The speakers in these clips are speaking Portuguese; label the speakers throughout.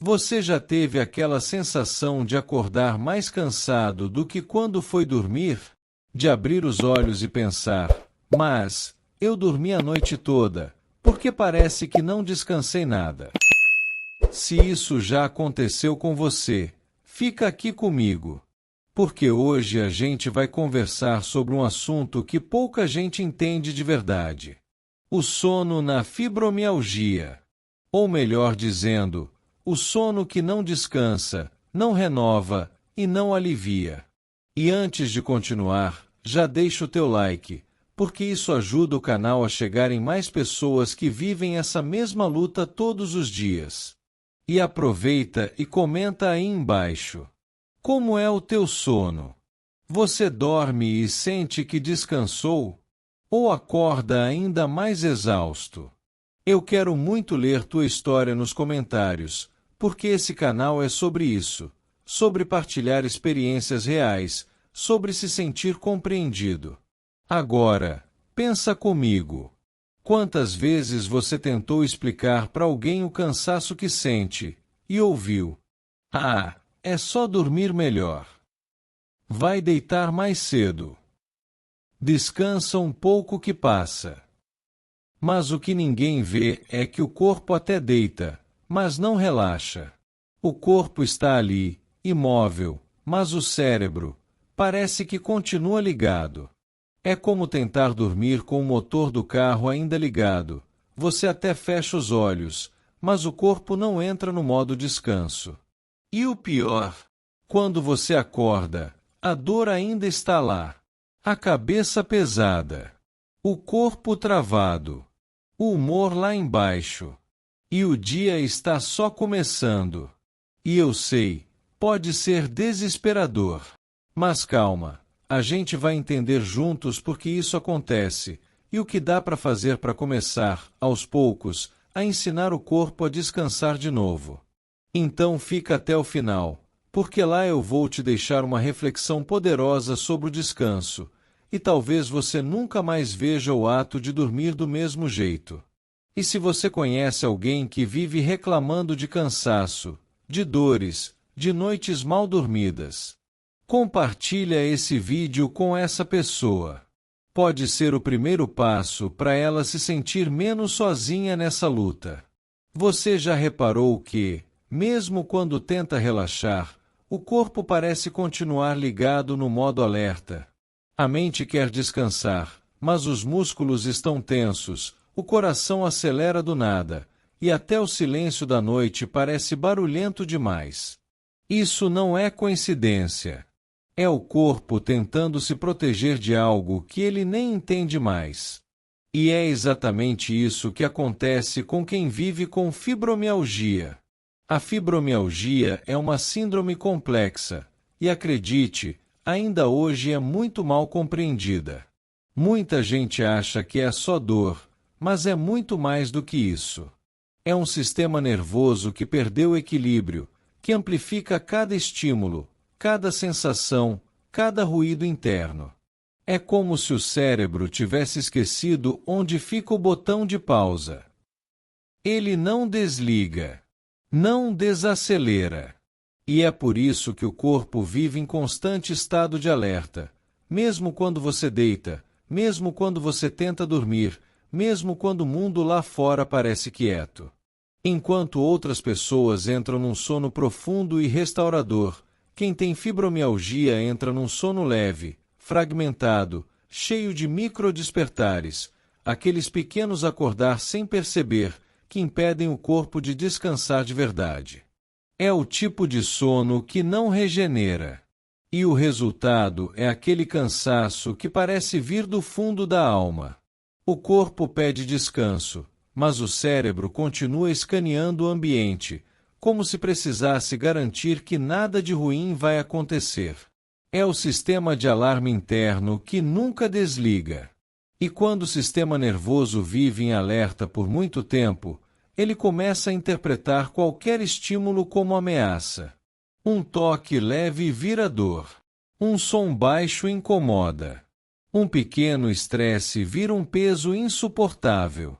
Speaker 1: Você já teve aquela sensação de acordar mais cansado do que quando foi dormir? De abrir os olhos e pensar, mas, eu dormi a noite toda, porque parece que não descansei nada. Se isso já aconteceu com você, fica aqui comigo. Porque hoje a gente vai conversar sobre um assunto que pouca gente entende de verdade. O sono na fibromialgia. Ou melhor dizendo, o sono que não descansa, não renova e não alivia. E antes de continuar, já deixa o teu like, porque isso ajuda o canal a chegar em mais pessoas que vivem essa mesma luta todos os dias. E aproveita e comenta aí embaixo. Como é o teu sono? Você dorme e sente que descansou? Ou acorda ainda mais exausto? Eu quero muito ler tua história nos comentários, porque esse canal é sobre isso, sobre partilhar experiências reais, sobre se sentir compreendido. Agora, pensa comigo. Quantas vezes você tentou explicar para alguém o cansaço que sente, e ouviu? Ah, é só dormir melhor. Vai deitar mais cedo. Descansa um pouco que passa. Mas o que ninguém vê é que o corpo até deita, mas não relaxa. O corpo está ali, imóvel, mas o cérebro parece que continua ligado. É como tentar dormir com o motor do carro ainda ligado. Você até fecha os olhos, mas o corpo não entra no modo descanso. E o pior, quando você acorda, a dor ainda está lá. A cabeça pesada. O corpo travado. O humor lá embaixo. E o dia está só começando. E eu sei, pode ser desesperador. Mas calma, a gente vai entender juntos por que isso acontece e o que dá para fazer para começar, aos poucos, a ensinar o corpo a descansar de novo. Então fica até o final, porque lá eu vou te deixar uma reflexão poderosa sobre o descanso, e talvez você nunca mais veja o ato de dormir do mesmo jeito. E se você conhece alguém que vive reclamando de cansaço, de dores, de noites mal dormidas, compartilha esse vídeo com essa pessoa. Pode ser o primeiro passo para ela se sentir menos sozinha nessa luta. Você já reparou que, mesmo quando tenta relaxar, o corpo parece continuar ligado no modo alerta. A mente quer descansar, mas os músculos estão tensos, o coração acelera do nada, e até o silêncio da noite parece barulhento demais. Isso não é coincidência. É o corpo tentando se proteger de algo que ele nem entende mais. E é exatamente isso que acontece com quem vive com fibromialgia. A fibromialgia é uma síndrome complexa, e acredite, ainda hoje é muito mal compreendida. Muita gente acha que é só dor, mas é muito mais do que isso. É um sistema nervoso que perdeu o equilíbrio, que amplifica cada estímulo, cada sensação, cada ruído interno. É como se o cérebro tivesse esquecido onde fica o botão de pausa. Ele não desliga, não desacelera. E é por isso que o corpo vive em constante estado de alerta, mesmo quando você deita, mesmo quando você tenta dormir, mesmo quando o mundo lá fora parece quieto. Enquanto outras pessoas entram num sono profundo e restaurador, quem tem fibromialgia entra num sono leve, fragmentado, cheio de microdespertares, aqueles pequenos acordar sem perceber, que impedem o corpo de descansar de verdade. É o tipo de sono que não regenera. E o resultado é aquele cansaço que parece vir do fundo da alma. O corpo pede descanso, mas o cérebro continua escaneando o ambiente, como se precisasse garantir que nada de ruim vai acontecer. É o sistema de alarme interno que nunca desliga. E quando o sistema nervoso vive em alerta por muito tempo, ele começa a interpretar qualquer estímulo como ameaça. Um toque leve vira dor. Um som baixo incomoda. Um pequeno estresse vira um peso insuportável.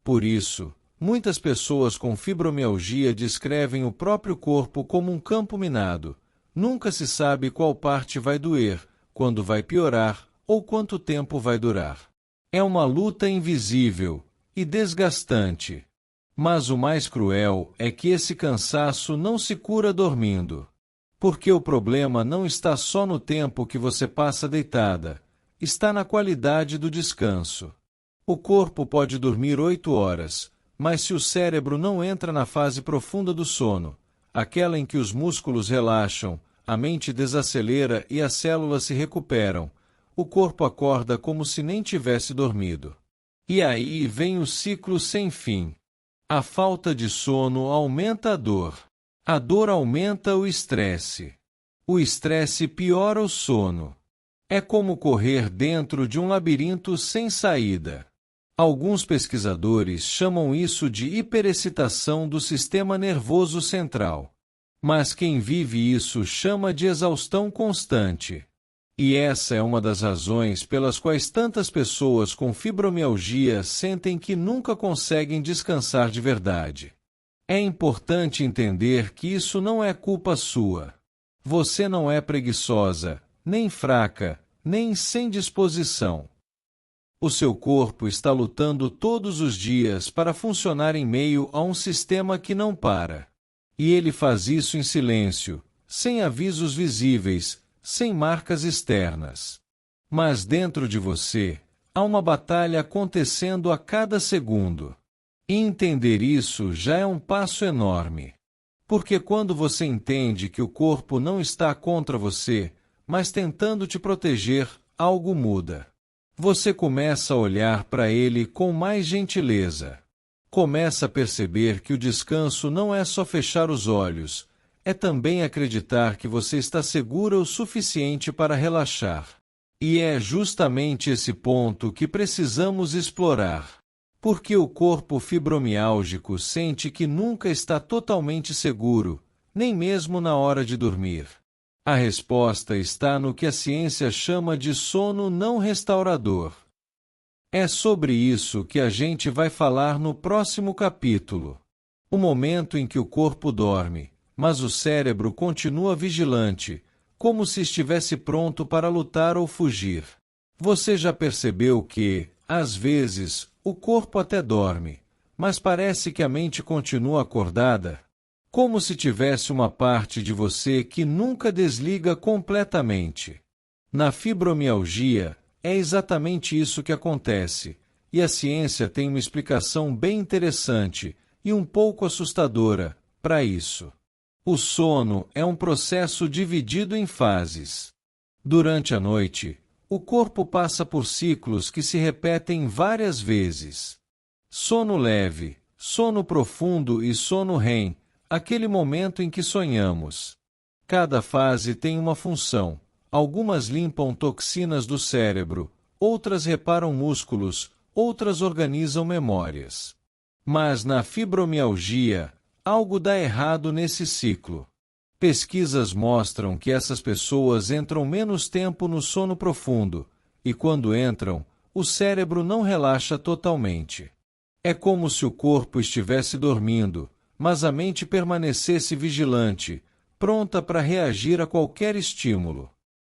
Speaker 1: Por isso, Muitas pessoas com fibromialgia descrevem o próprio corpo como um campo minado. Nunca se sabe qual parte vai doer, quando vai piorar ou quanto tempo vai durar. É uma luta invisível e desgastante. Mas o mais cruel é que esse cansaço não se cura dormindo. Porque o problema não está só no tempo que você passa deitada, está na qualidade do descanso. O corpo pode dormir 8 horas, mas se o cérebro não entra na fase profunda do sono, aquela em que os músculos relaxam, a mente desacelera e as células se recuperam, o corpo acorda como se nem tivesse dormido. E aí vem o ciclo sem fim. A falta de sono aumenta a dor. A dor aumenta o estresse. O estresse piora o sono. É como correr dentro de um labirinto sem saída. Alguns pesquisadores chamam isso de hiperexcitação do sistema nervoso central. Mas quem vive isso chama de exaustão constante. E essa é uma das razões pelas quais tantas pessoas com fibromialgia sentem que nunca conseguem descansar de verdade. É importante entender que isso não é culpa sua. Você não é preguiçosa, nem fraca, nem sem disposição. O seu corpo está lutando todos os dias para funcionar em meio a um sistema que não para. E ele faz isso em silêncio, sem avisos visíveis, sem marcas externas. Mas dentro de você, há uma batalha acontecendo a cada segundo. E entender isso já é um passo enorme. Porque quando você entende que o corpo não está contra você, mas tentando te proteger, algo muda. Você começa a olhar para ele com mais gentileza. Começa a perceber que o descanso não é só fechar os olhos, é também acreditar que você está segura o suficiente para relaxar. E é justamente esse ponto que precisamos explorar. Porque o corpo fibromiálgico sente que nunca está totalmente seguro, nem mesmo na hora de dormir. A resposta está no que a ciência chama de sono não restaurador. É sobre isso que a gente vai falar no próximo capítulo. O momento em que o corpo dorme, mas o cérebro continua vigilante, como se estivesse pronto para lutar ou fugir. Você já percebeu que, às vezes, o corpo até dorme, mas parece que a mente continua acordada? Como se tivesse uma parte de você que nunca desliga completamente. Na fibromialgia, é exatamente isso que acontece, e a ciência tem uma explicação bem interessante e um pouco assustadora para isso. O sono é um processo dividido em fases. Durante a noite, o corpo passa por ciclos que se repetem várias vezes. Sono leve, sono profundo e sono REM, aquele momento em que sonhamos. Cada fase tem uma função. Algumas limpam toxinas do cérebro, outras reparam músculos, outras organizam memórias. Mas na fibromialgia, algo dá errado nesse ciclo. Pesquisas mostram que essas pessoas entram menos tempo no sono profundo, e quando entram, o cérebro não relaxa totalmente. É como se o corpo estivesse dormindo, mas a mente permanecesse vigilante, pronta para reagir a qualquer estímulo.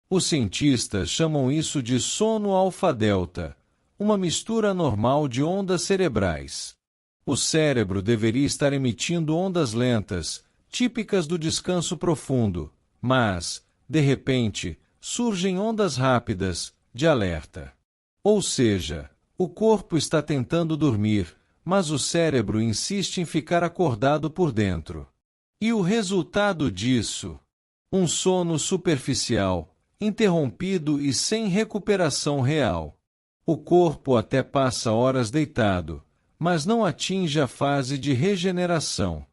Speaker 1: Os cientistas chamam isso de sono alfa-delta, uma mistura anormal de ondas cerebrais. O cérebro deveria estar emitindo ondas lentas, típicas do descanso profundo, mas, de repente, surgem ondas rápidas, de alerta. Ou seja, o corpo está tentando dormir, mas o cérebro insiste em ficar acordado por dentro. E o resultado disso? Um sono superficial, interrompido e sem recuperação real. O corpo até passa horas deitado, mas não atinge a fase de regeneração.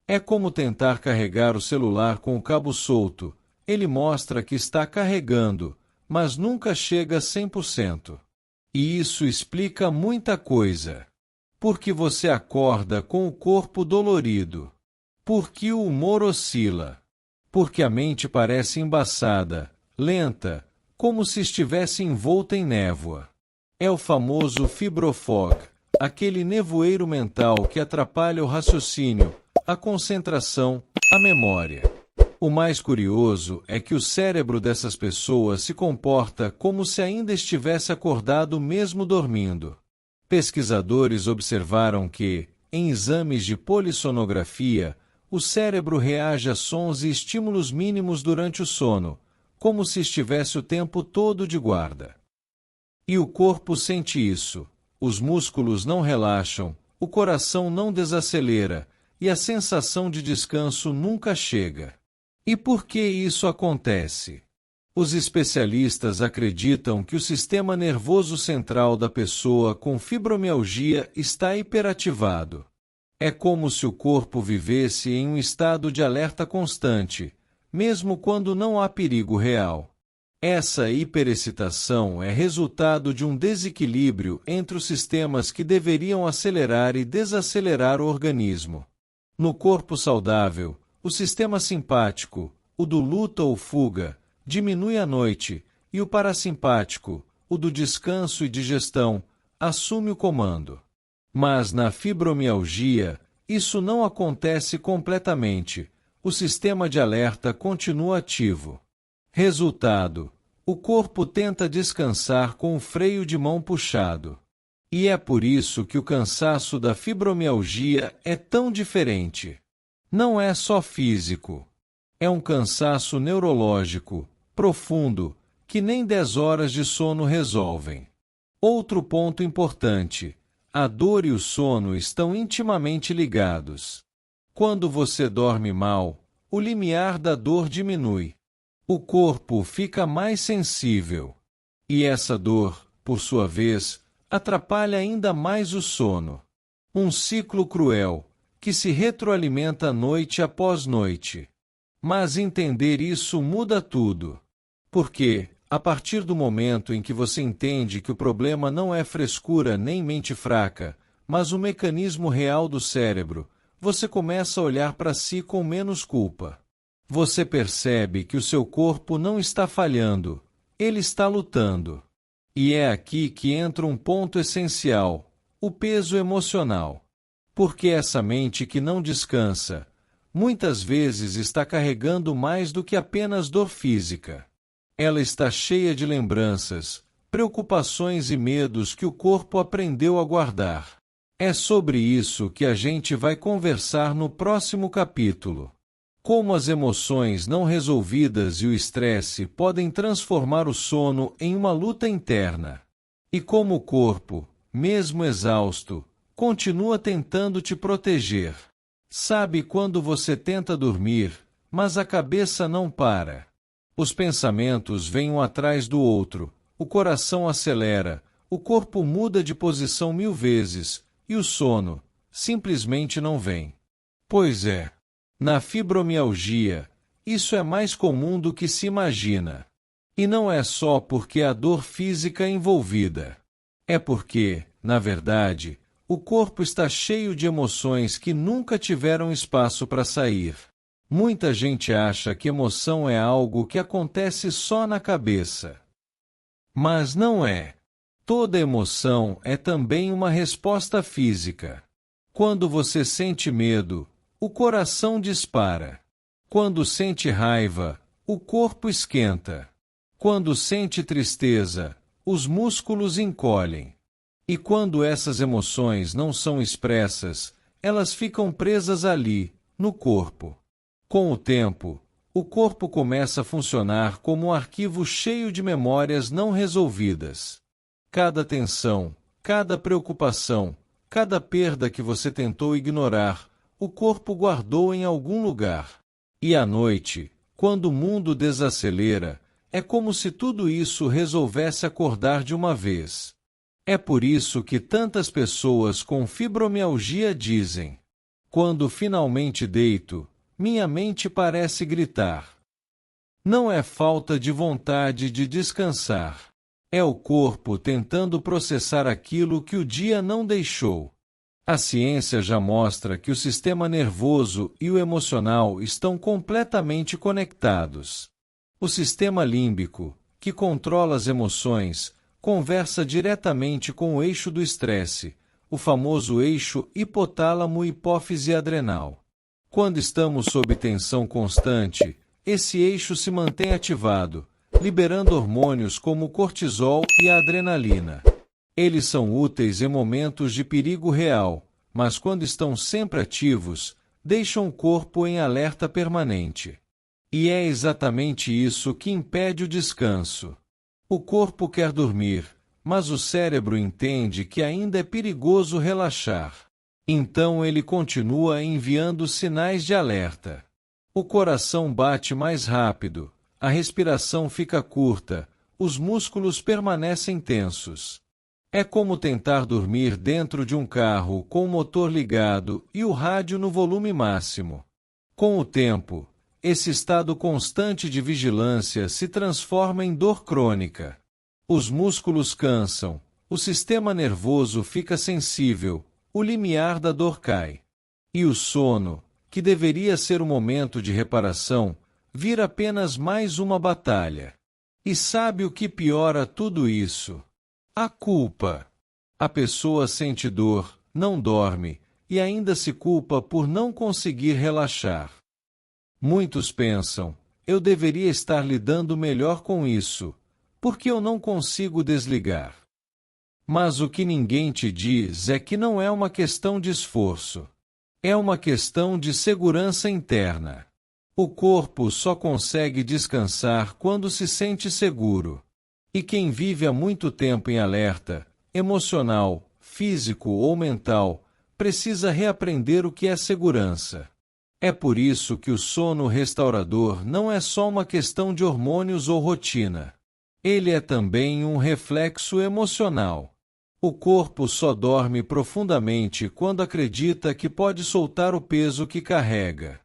Speaker 1: É como tentar carregar o celular com o cabo solto. Ele mostra que está carregando, mas nunca chega a 100%. E isso explica muita coisa. Porque você acorda com o corpo dolorido. Porque o humor oscila. Porque a mente parece embaçada, lenta, como se estivesse envolta em névoa. É o famoso fibrofog, aquele nevoeiro mental que atrapalha o raciocínio, a concentração, a memória. O mais curioso é que o cérebro dessas pessoas se comporta como se ainda estivesse acordado mesmo dormindo. Pesquisadores observaram que, em exames de polissonografia, o cérebro reage a sons e estímulos mínimos durante o sono, como se estivesse o tempo todo de guarda. E o corpo sente isso. Os músculos não relaxam, o coração não desacelera, e a sensação de descanso nunca chega. E por que isso acontece? Os especialistas acreditam que o sistema nervoso central da pessoa com fibromialgia está hiperativado. É como se o corpo vivesse em um estado de alerta constante, mesmo quando não há perigo real. Essa hiperexcitação é resultado de um desequilíbrio entre os sistemas que deveriam acelerar e desacelerar o organismo. No corpo saudável, o sistema simpático, o do luta ou fuga, diminui à noite, e o parasimpático, o do descanso e digestão, assume o comando. Mas na fibromialgia, isso não acontece completamente. O sistema de alerta continua ativo. Resultado: o corpo tenta descansar com o freio de mão puxado. E é por isso que o cansaço da fibromialgia é tão diferente. Não é só físico. É um cansaço neurológico, profundo, que nem 10 horas de sono resolvem. Outro ponto importante: a dor e o sono estão intimamente ligados. Quando você dorme mal, o limiar da dor diminui. O corpo fica mais sensível. E essa dor, por sua vez, atrapalha ainda mais o sono. Um ciclo cruel, que se retroalimenta noite após noite. Mas entender isso muda tudo. Porque, a partir do momento em que você entende que o problema não é frescura nem mente fraca, mas o mecanismo real do cérebro, você começa a olhar para si com menos culpa. Você percebe que o seu corpo não está falhando, ele está lutando. E é aqui que entra um ponto essencial: o peso emocional. Porque essa mente que não descansa, muitas vezes está carregando mais do que apenas dor física. Ela está cheia de lembranças, preocupações e medos que o corpo aprendeu a guardar. É sobre isso que a gente vai conversar no próximo capítulo. Como as emoções não resolvidas e o estresse podem transformar o sono em uma luta interna. E como o corpo, mesmo exausto, continua tentando te proteger. Sabe quando você tenta dormir, mas a cabeça não para? Os pensamentos vêm um atrás do outro, o coração acelera, o corpo muda de posição 1000 vezes, e o sono simplesmente não vem. Pois é. Na fibromialgia, isso é mais comum do que se imagina. E não é só porque há dor física envolvida. É porque, na verdade, o corpo está cheio de emoções que nunca tiveram espaço para sair. Muita gente acha que emoção é algo que acontece só na cabeça. Mas não é. Toda emoção é também uma resposta física. Quando você sente medo, o coração dispara. Quando sente raiva, o corpo esquenta. Quando sente tristeza, os músculos encolhem. E quando essas emoções não são expressas, elas ficam presas ali, no corpo. Com o tempo, o corpo começa a funcionar como um arquivo cheio de memórias não resolvidas. Cada tensão, cada preocupação, cada perda que você tentou ignorar, o corpo guardou em algum lugar. E à noite, quando o mundo desacelera, é como se tudo isso resolvesse acordar de uma vez. É por isso que tantas pessoas com fibromialgia dizem: quando finalmente deito, minha mente parece gritar. Não é falta de vontade de descansar. É o corpo tentando processar aquilo que o dia não deixou. A ciência já mostra que o sistema nervoso e o emocional estão completamente conectados. O sistema límbico, que controla as emoções, conversa diretamente com o eixo do estresse, o famoso eixo hipotálamo-hipófise adrenal. Quando estamos sob tensão constante, esse eixo se mantém ativado, liberando hormônios como o cortisol e a adrenalina. Eles são úteis em momentos de perigo real, mas quando estão sempre ativos, deixam o corpo em alerta permanente. E é exatamente isso que impede o descanso. O corpo quer dormir, mas o cérebro entende que ainda é perigoso relaxar. Então ele continua enviando sinais de alerta. O coração bate mais rápido, a respiração fica curta, os músculos permanecem tensos. É como tentar dormir dentro de um carro com o motor ligado e o rádio no volume máximo. Com o tempo, esse estado constante de vigilância se transforma em dor crônica. Os músculos cansam, o sistema nervoso fica sensível, o limiar da dor cai. E o sono, que deveria ser um momento de reparação, vira apenas mais uma batalha. E sabe o que piora tudo isso? A culpa. A pessoa sente dor, não dorme, e ainda se culpa por não conseguir relaxar. Muitos pensam, eu deveria estar lidando melhor com isso, porque eu não consigo desligar. Mas o que ninguém te diz é que não é uma questão de esforço. É uma questão de segurança interna. O corpo só consegue descansar quando se sente seguro. E quem vive há muito tempo em alerta, emocional, físico ou mental, precisa reaprender o que é segurança. É por isso que o sono restaurador não é só uma questão de hormônios ou rotina. Ele é também um reflexo emocional. O corpo só dorme profundamente quando acredita que pode soltar o peso que carrega.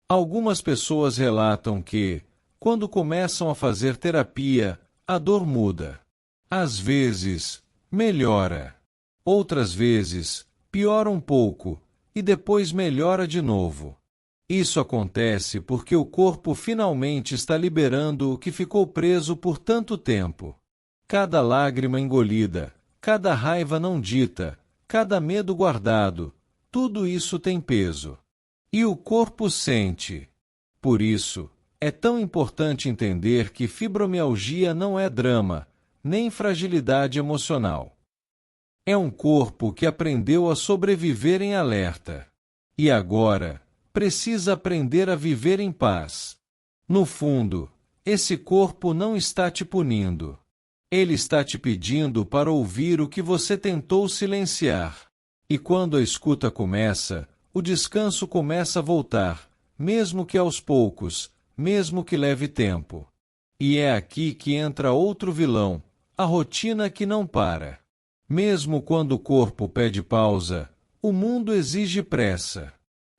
Speaker 1: Algumas pessoas relatam que, quando começam a fazer terapia, a dor muda. Às vezes, melhora. Outras vezes, piora um pouco, e depois melhora de novo. Isso acontece porque o corpo finalmente está liberando o que ficou preso por tanto tempo. Cada lágrima engolida, cada raiva não dita, cada medo guardado, tudo isso tem peso. E o corpo sente. Por isso, é tão importante entender que fibromialgia não é drama, nem fragilidade emocional. É um corpo que aprendeu a sobreviver em alerta. E agora, precisa aprender a viver em paz. No fundo, esse corpo não está te punindo. Ele está te pedindo para ouvir o que você tentou silenciar. E quando a escuta começa, o descanso começa a voltar, mesmo que aos poucos, mesmo que leve tempo. E é aqui que entra outro vilão, a rotina que não para. Mesmo quando o corpo pede pausa, o mundo exige pressa.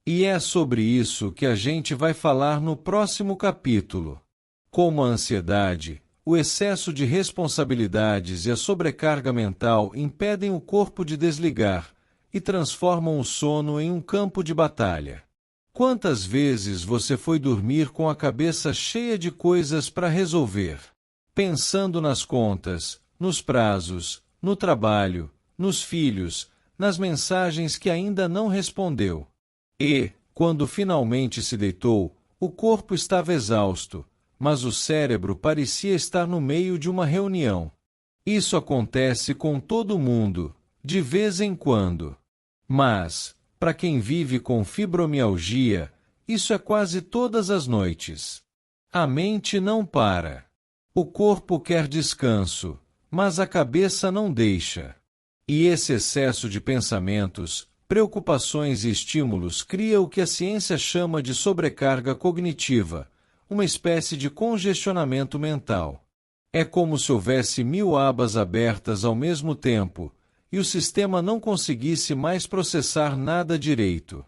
Speaker 1: E é sobre isso que a gente vai falar no próximo capítulo. Como a ansiedade, o excesso de responsabilidades e a sobrecarga mental impedem o corpo de desligar e transformam o sono em um campo de batalha. Quantas vezes você foi dormir com a cabeça cheia de coisas para resolver? Pensando nas contas, nos prazos, no trabalho, nos filhos, nas mensagens que ainda não respondeu. E, quando finalmente se deitou, o corpo estava exausto, mas o cérebro parecia estar no meio de uma reunião. Isso acontece com todo mundo, de vez em quando. Mas, para quem vive com fibromialgia, isso é quase todas as noites. A mente não para. O corpo quer descanso, mas a cabeça não deixa. E esse excesso de pensamentos, preocupações e estímulos cria o que a ciência chama de sobrecarga cognitiva, uma espécie de congestionamento mental. É como se houvesse 1000 abas abertas ao mesmo tempo, e o sistema não conseguisse mais processar nada direito.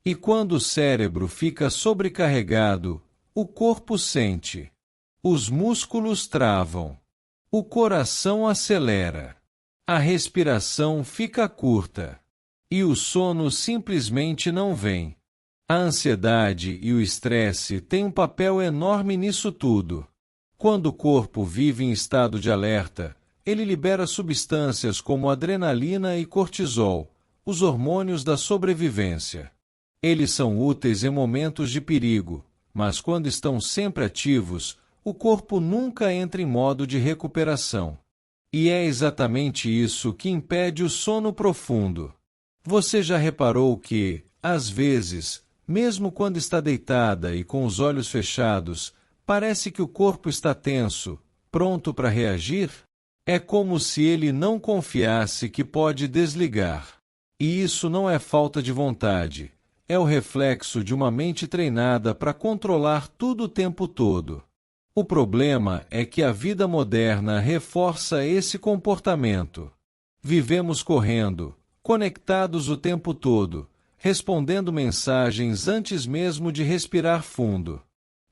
Speaker 1: E quando o cérebro fica sobrecarregado, o corpo sente. Os músculos travam. O coração acelera. A respiração fica curta. E o sono simplesmente não vem. A ansiedade e o estresse têm um papel enorme nisso tudo. Quando o corpo vive em estado de alerta, ele libera substâncias como adrenalina e cortisol, os hormônios da sobrevivência. Eles são úteis em momentos de perigo, mas quando estão sempre ativos, o corpo nunca entra em modo de recuperação. E é exatamente isso que impede o sono profundo. Você já reparou que, às vezes, mesmo quando está deitada e com os olhos fechados, parece que o corpo está tenso, pronto para reagir? É como se ele não confiasse que pode desligar. E isso não é falta de vontade. É o reflexo de uma mente treinada para controlar tudo o tempo todo. O problema é que a vida moderna reforça esse comportamento. Vivemos correndo, conectados o tempo todo, respondendo mensagens antes mesmo de respirar fundo.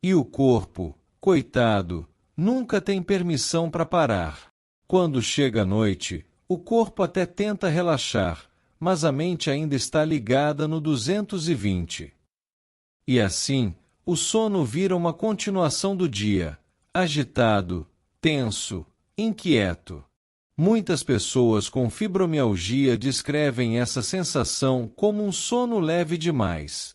Speaker 1: E o corpo, coitado, nunca tem permissão para parar. Quando chega a noite, o corpo até tenta relaxar, mas a mente ainda está ligada no 220. E assim, o sono vira uma continuação do dia, agitado, tenso, inquieto. Muitas pessoas com fibromialgia descrevem essa sensação como um sono leve demais.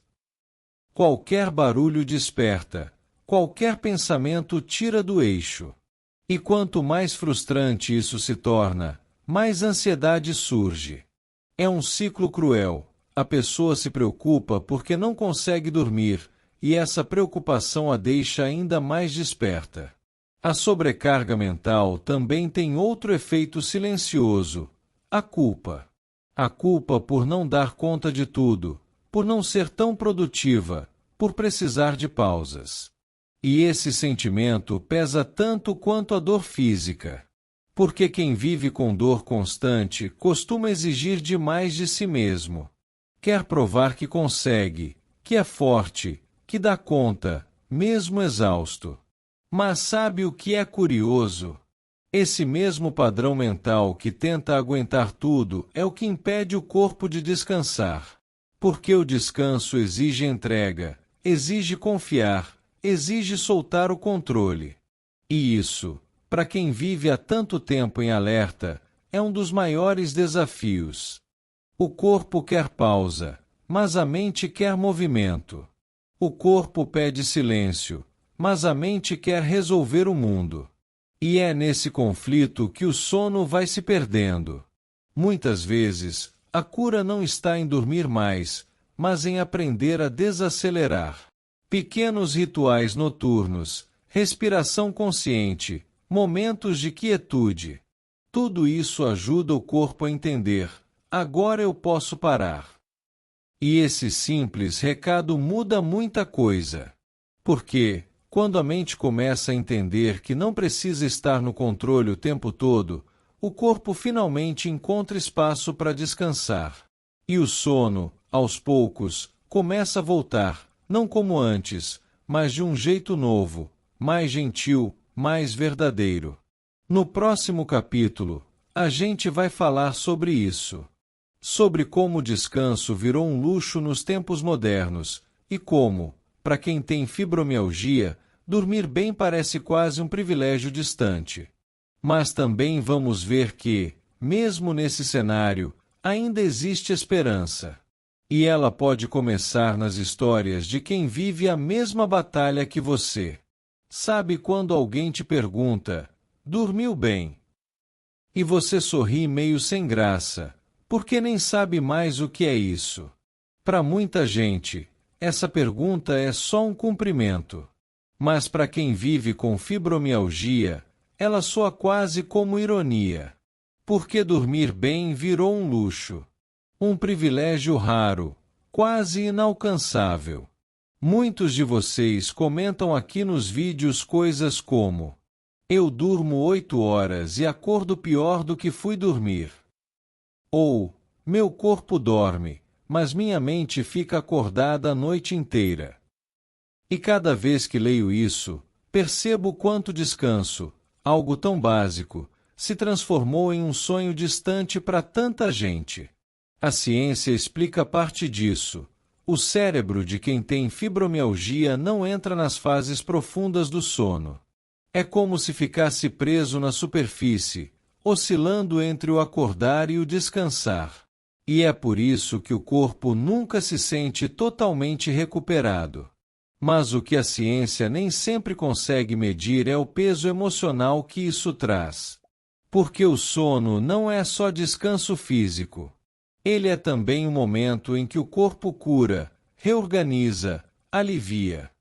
Speaker 1: Qualquer barulho desperta, qualquer pensamento tira do eixo. E quanto mais frustrante isso se torna, mais ansiedade surge. É um ciclo cruel. A pessoa se preocupa porque não consegue dormir, e essa preocupação a deixa ainda mais desperta. A sobrecarga mental também tem outro efeito silencioso: a culpa. A culpa por não dar conta de tudo, por não ser tão produtiva, por precisar de pausas. E esse sentimento pesa tanto quanto a dor física. Porque quem vive com dor constante costuma exigir demais de si mesmo. Quer provar que consegue, que é forte, que dá conta, mesmo exausto. Mas sabe o que é curioso? Esse mesmo padrão mental que tenta aguentar tudo é o que impede o corpo de descansar. Porque o descanso exige entrega, exige confiar, exige soltar o controle. E isso, para quem vive há tanto tempo em alerta, é um dos maiores desafios. O corpo quer pausa, mas a mente quer movimento. O corpo pede silêncio, mas a mente quer resolver o mundo. E é nesse conflito que o sono vai se perdendo. Muitas vezes, a cura não está em dormir mais, mas em aprender a desacelerar. Pequenos rituais noturnos, respiração consciente, momentos de quietude. Tudo isso ajuda o corpo a entender: agora eu posso parar. E esse simples recado muda muita coisa. Porque, quando a mente começa a entender que não precisa estar no controle o tempo todo, o corpo finalmente encontra espaço para descansar. E o sono, aos poucos, começa a voltar, não como antes, mas de um jeito novo, mais gentil, mais verdadeiro. No próximo capítulo, a gente vai falar sobre isso. Sobre como o descanso virou um luxo nos tempos modernos, e como, para quem tem fibromialgia, dormir bem parece quase um privilégio distante. Mas também vamos ver que, mesmo nesse cenário, ainda existe esperança. E ela pode começar nas histórias de quem vive a mesma batalha que você. Sabe quando alguém te pergunta: dormiu bem? E você sorri meio sem graça, porque nem sabe mais o que é isso. Para muita gente, essa pergunta é só um cumprimento. Mas para quem vive com fibromialgia, ela soa quase como ironia. Porque dormir bem virou um luxo. Um privilégio raro, quase inalcançável. Muitos de vocês comentam aqui nos vídeos coisas como: eu durmo 8 horas e acordo pior do que fui dormir. Ou, meu corpo dorme, mas minha mente fica acordada a noite inteira. E cada vez que leio isso, percebo quanto descanso, algo tão básico, se transformou em um sonho distante para tanta gente. A ciência explica parte disso. O cérebro de quem tem fibromialgia não entra nas fases profundas do sono. É como se ficasse preso na superfície, oscilando entre o acordar e o descansar. E é por isso que o corpo nunca se sente totalmente recuperado. Mas o que a ciência nem sempre consegue medir é o peso emocional que isso traz. Porque o sono não é só descanso físico. Ele é também um momento em que o corpo cura, reorganiza, alivia.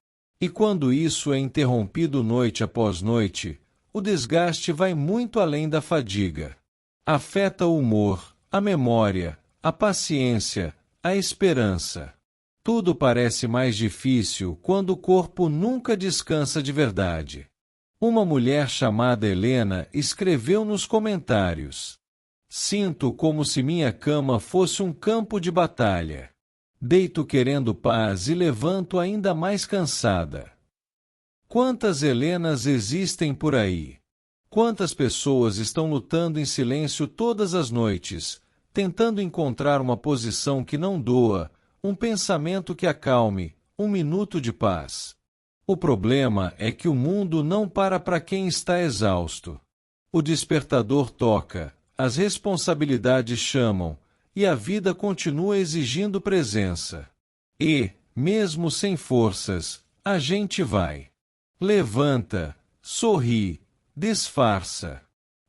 Speaker 1: E quando isso é interrompido noite após noite, o desgaste vai muito além da fadiga. Afeta o humor, a memória, a paciência, a esperança. Tudo parece mais difícil quando o corpo nunca descansa de verdade. Uma mulher chamada Helena escreveu nos comentários: "Sinto como se minha cama fosse um campo de batalha. Deito querendo paz e levanto ainda mais cansada." Quantas Helenas existem por aí? Quantas pessoas estão lutando em silêncio todas as noites, tentando encontrar uma posição que não doa, um pensamento que acalme, um minuto de paz? O problema é que o mundo não para quem está exausto. O despertador toca, as responsabilidades chamam, e a vida continua exigindo presença. E, mesmo sem forças, a gente vai. Levanta, sorri, disfarça.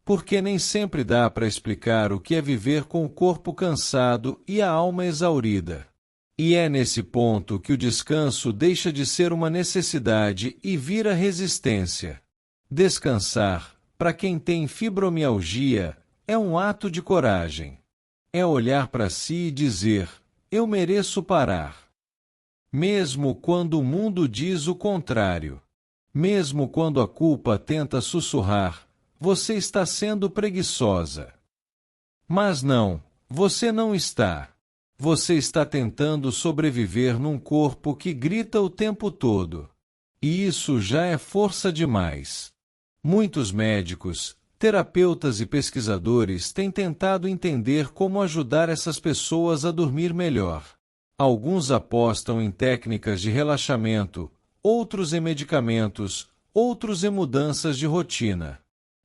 Speaker 1: Porque nem sempre dá para explicar o que é viver com o corpo cansado e a alma exaurida. E é nesse ponto que o descanso deixa de ser uma necessidade e vira resistência. Descansar, para quem tem fibromialgia, é um ato de coragem. É olhar para si e dizer: eu mereço parar. Mesmo quando o mundo diz o contrário. Mesmo quando a culpa tenta sussurrar: você está sendo preguiçosa. Mas não, você não está. Você está tentando sobreviver num corpo que grita o tempo todo. E isso já é força demais. Muitos médicos, terapeutas e pesquisadores têm tentado entender como ajudar essas pessoas a dormir melhor. Alguns apostam em técnicas de relaxamento, outros em medicamentos, outros em mudanças de rotina.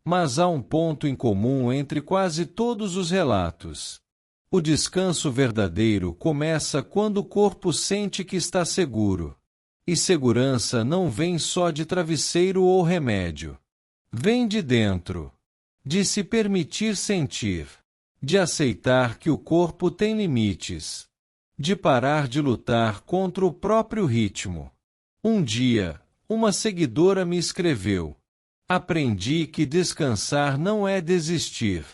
Speaker 1: Mas há um ponto em comum entre quase todos os relatos. O descanso verdadeiro começa quando o corpo sente que está seguro. E segurança não vem só de travesseiro ou remédio. Vem de dentro. De se permitir sentir. De aceitar que o corpo tem limites. De parar de lutar contra o próprio ritmo. Um dia, uma seguidora me escreveu: aprendi que descansar não é desistir.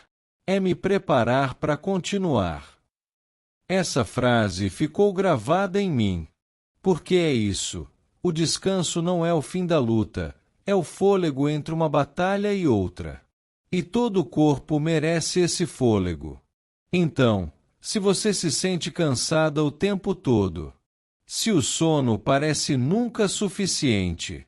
Speaker 1: É me preparar para continuar. Essa frase ficou gravada em mim. Porque é isso. O descanso não é o fim da luta, é o fôlego entre uma batalha e outra. E todo o corpo merece esse fôlego. Então, se você se sente cansada o tempo todo, se o sono parece nunca suficiente,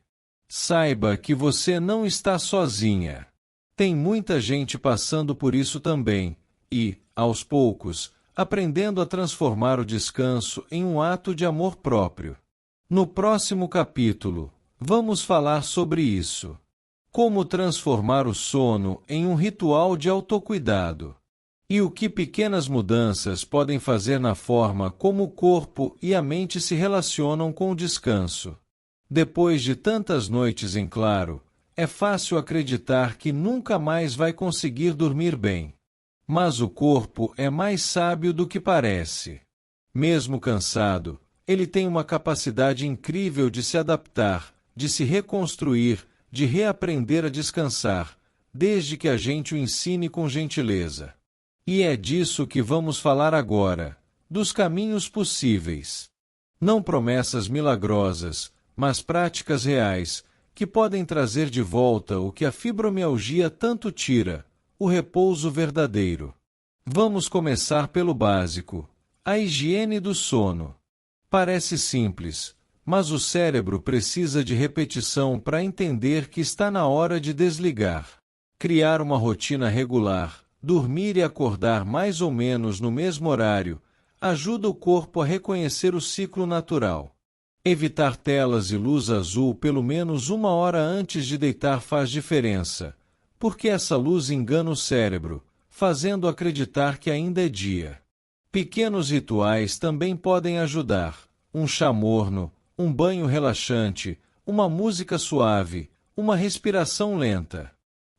Speaker 1: saiba que você não está sozinha. Tem muita gente passando por isso também, e, aos poucos, aprendendo a transformar o descanso em um ato de amor próprio. No próximo capítulo, vamos falar sobre isso. Como transformar o sono em um ritual de autocuidado. E o que pequenas mudanças podem fazer na forma como o corpo e a mente se relacionam com o descanso. Depois de tantas noites em claro, é fácil acreditar que nunca mais vai conseguir dormir bem. Mas o corpo é mais sábio do que parece. Mesmo cansado, ele tem uma capacidade incrível de se adaptar, de se reconstruir, de reaprender a descansar, desde que a gente o ensine com gentileza. E é disso que vamos falar agora, dos caminhos possíveis. Não promessas milagrosas, mas práticas reais, que podem trazer de volta o que a fibromialgia tanto tira, o repouso verdadeiro. Vamos começar pelo básico, a higiene do sono. Parece simples, mas o cérebro precisa de repetição para entender que está na hora de desligar. Criar uma rotina regular, dormir e acordar mais ou menos no mesmo horário, ajuda o corpo a reconhecer o ciclo natural. Evitar telas e luz azul pelo menos 1 hora antes de deitar faz diferença, porque essa luz engana o cérebro, fazendo acreditar que ainda é dia. Pequenos rituais também podem ajudar: um chá morno, um banho relaxante, uma música suave, uma respiração lenta.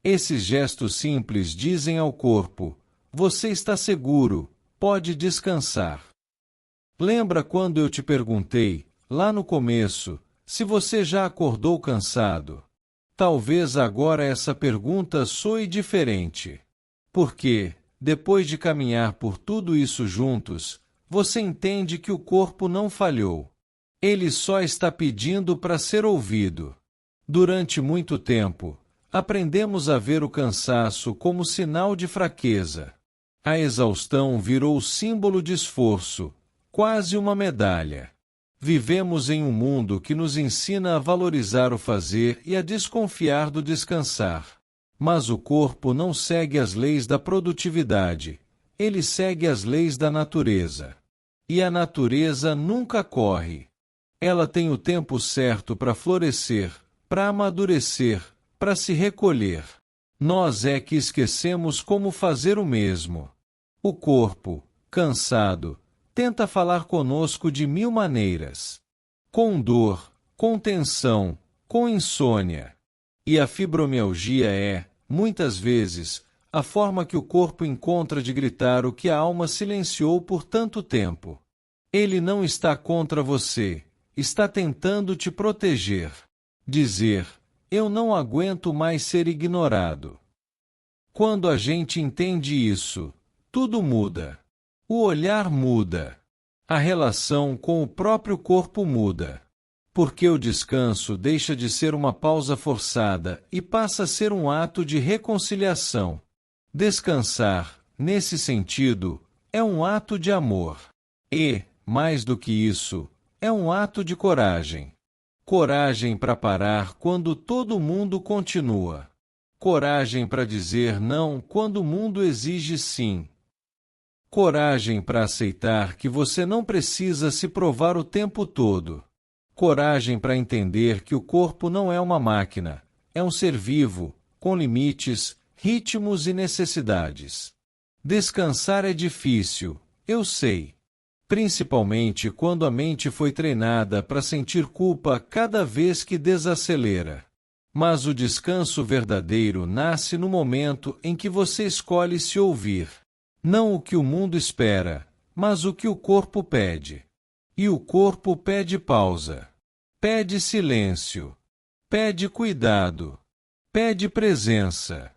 Speaker 1: Esses gestos simples dizem ao corpo: você está seguro, pode descansar. Lembra quando eu te perguntei, lá no começo, se você já acordou cansado? Talvez agora essa pergunta soe diferente. Porque, depois de caminhar por tudo isso juntos, você entende que o corpo não falhou. Ele só está pedindo para ser ouvido. Durante muito tempo, aprendemos a ver o cansaço como sinal de fraqueza. A exaustão virou símbolo de esforço, quase uma medalha. Vivemos em um mundo que nos ensina a valorizar o fazer e a desconfiar do descansar. Mas o corpo não segue as leis da produtividade, ele segue as leis da natureza. E a natureza nunca corre. Ela tem o tempo certo para florescer, para amadurecer, para se recolher. Nós é que esquecemos como fazer o mesmo. O corpo, cansado, tenta falar conosco de 1000 maneiras. Com dor, com tensão, com insônia. E a fibromialgia é, muitas vezes, a forma que o corpo encontra de gritar o que a alma silenciou por tanto tempo. Ele não está contra você, está tentando te proteger. Dizer: eu não aguento mais ser ignorado. Quando a gente entende isso, tudo muda. O olhar muda. A relação com o próprio corpo muda. Porque o descanso deixa de ser uma pausa forçada e passa a ser um ato de reconciliação. Descansar, nesse sentido, é um ato de amor. E, mais do que isso, é um ato de coragem. Coragem para parar quando todo mundo continua. Coragem para dizer não quando o mundo exige sim. Coragem para aceitar que você não precisa se provar o tempo todo. Coragem para entender que o corpo não é uma máquina, é um ser vivo, com limites, ritmos e necessidades. Descansar é difícil, eu sei. Principalmente quando a mente foi treinada para sentir culpa cada vez que desacelera. Mas o descanso verdadeiro nasce no momento em que você escolhe se ouvir. Não o que o mundo espera, mas o que o corpo pede. E o corpo pede pausa. Pede silêncio. Pede cuidado. Pede presença.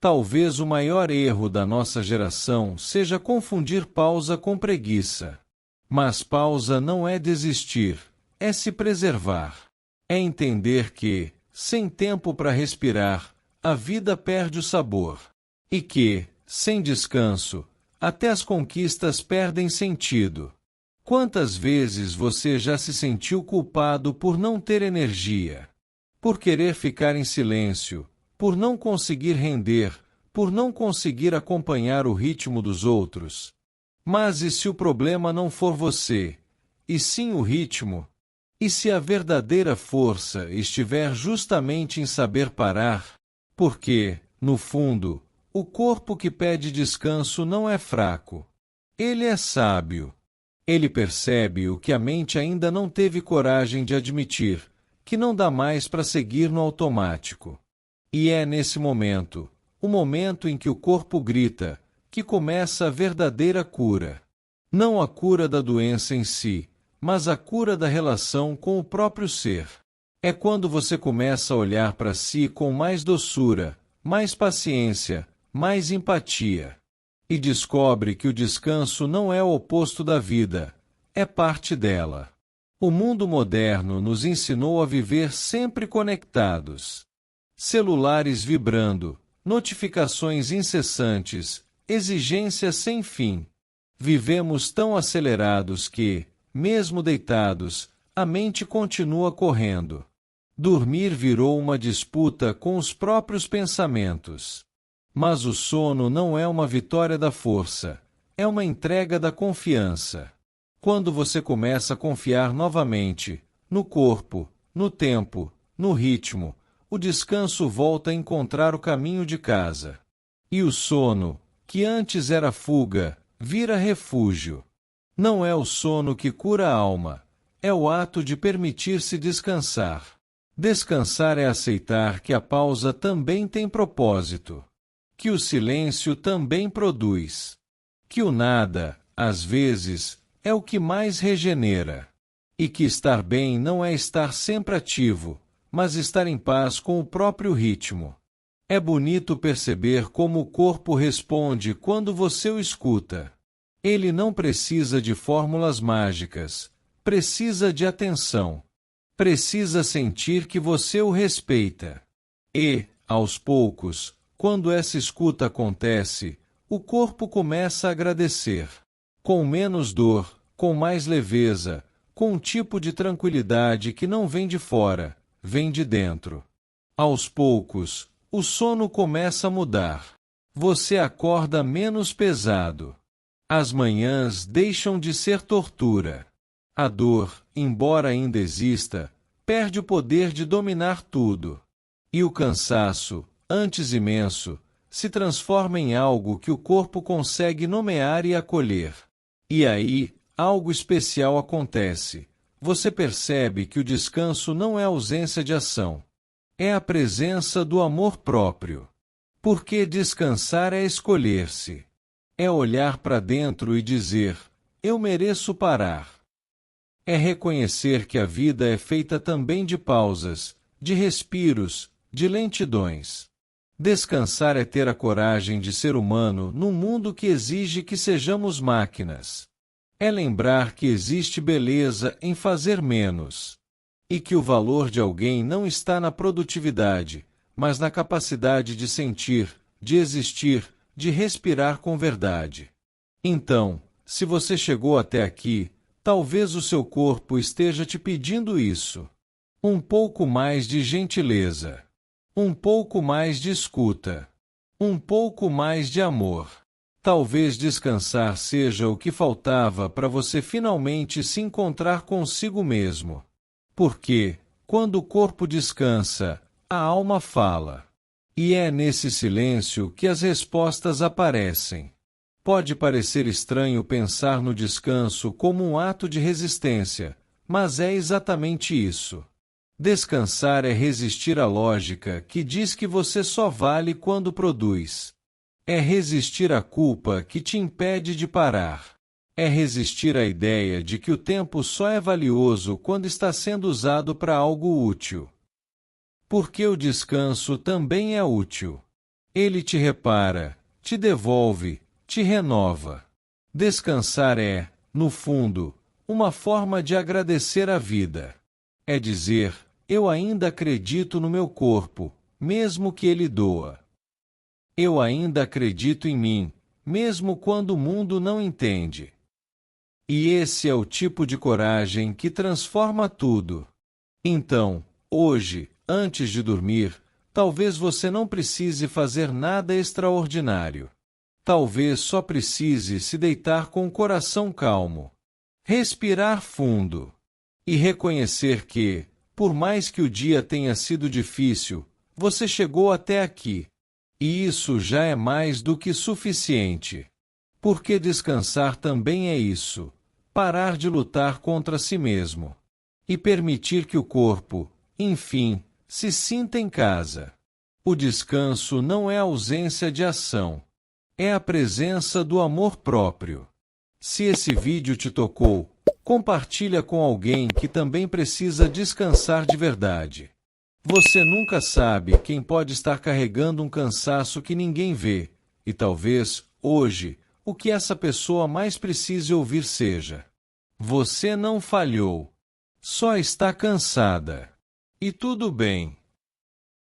Speaker 1: Talvez o maior erro da nossa geração seja confundir pausa com preguiça. Mas pausa não é desistir, é se preservar. É entender que, sem tempo para respirar, a vida perde o sabor. E que, sem descanso, até as conquistas perdem sentido. Quantas vezes você já se sentiu culpado por não ter energia? Por querer ficar em silêncio, por não conseguir render, por não conseguir acompanhar o ritmo dos outros? Mas e se o problema não for você, e sim o ritmo? E se a verdadeira força estiver justamente em saber parar? Porque, no fundo, o corpo que pede descanso não é fraco. Ele é sábio. Ele percebe o que a mente ainda não teve coragem de admitir, que não dá mais para seguir no automático. E é nesse momento, o momento em que o corpo grita, que começa a verdadeira cura. Não a cura da doença em si, mas a cura da relação com o próprio ser. É quando você começa a olhar para si com mais doçura, mais paciência, mais empatia. E descobre que o descanso não é o oposto da vida, é parte dela. O mundo moderno nos ensinou a viver sempre conectados. Celulares vibrando, notificações incessantes, exigências sem fim. Vivemos tão acelerados que, mesmo deitados, a mente continua correndo. Dormir virou uma disputa com os próprios pensamentos. Mas o sono não é uma vitória da força, é uma entrega da confiança. Quando você começa a confiar novamente, no corpo, no tempo, no ritmo, o descanso volta a encontrar o caminho de casa. E o sono, que antes era fuga, vira refúgio. Não é o sono que cura a alma, é o ato de permitir-se descansar. Descansar é aceitar que a pausa também tem propósito, que o silêncio também produz, que o nada, às vezes, é o que mais regenera, e que estar bem não é estar sempre ativo, mas estar em paz com o próprio ritmo. É bonito perceber como o corpo responde quando você o escuta. Ele não precisa de fórmulas mágicas, precisa de atenção. Precisa sentir que você o respeita. E, aos poucos, quando essa escuta acontece, o corpo começa a agradecer. Com menos dor, com mais leveza, com um tipo de tranquilidade que não vem de fora, vem de dentro. Aos poucos, o sono começa a mudar. Você acorda menos pesado. As manhãs deixam de ser tortura. A dor, embora ainda exista, perde o poder de dominar tudo. E o cansaço, antes imenso, se transforma em algo que o corpo consegue nomear e acolher. E aí, algo especial acontece. Você percebe que o descanso não é ausência de ação. É a presença do amor próprio. Porque descansar é escolher-se. É olhar para dentro e dizer: eu mereço parar. É reconhecer que a vida é feita também de pausas, de respiros, de lentidões. Descansar é ter a coragem de ser humano num mundo que exige que sejamos máquinas. É lembrar que existe beleza em fazer menos. E que o valor de alguém não está na produtividade, mas na capacidade de sentir, de existir, de respirar com verdade. Então, se você chegou até aqui, talvez o seu corpo esteja te pedindo isso. Um pouco mais de gentileza. Um pouco mais de escuta. Um pouco mais de amor. Talvez descansar seja o que faltava para você finalmente se encontrar consigo mesmo. Porque, quando o corpo descansa, a alma fala. E é nesse silêncio que as respostas aparecem. Pode parecer estranho pensar no descanso como um ato de resistência, mas é exatamente isso. Descansar é resistir à lógica que diz que você só vale quando produz. É resistir à culpa que te impede de parar. É resistir à ideia de que o tempo só é valioso quando está sendo usado para algo útil. Porque o descanso também é útil. Ele te repara, te devolve, te renova. Descansar é, no fundo, uma forma de agradecer a vida. É dizer: eu ainda acredito no meu corpo, mesmo que ele doa. Eu ainda acredito em mim, mesmo quando o mundo não entende. E esse é o tipo de coragem que transforma tudo. Então, hoje, antes de dormir, talvez você não precise fazer nada extraordinário. Talvez só precise se deitar com o coração calmo, respirar fundo e reconhecer que, por mais que o dia tenha sido difícil, você chegou até aqui. E isso já é mais do que suficiente. Porque descansar também é isso: parar de lutar contra si mesmo e permitir que o corpo, enfim, se sinta em casa. O descanso não é ausência de ação. É a presença do amor próprio. Se esse vídeo te tocou, compartilha com alguém que também precisa descansar de verdade. Você nunca sabe quem pode estar carregando um cansaço que ninguém vê, e talvez, hoje, o que essa pessoa mais precise ouvir seja: você não falhou. Só está cansada. E tudo bem.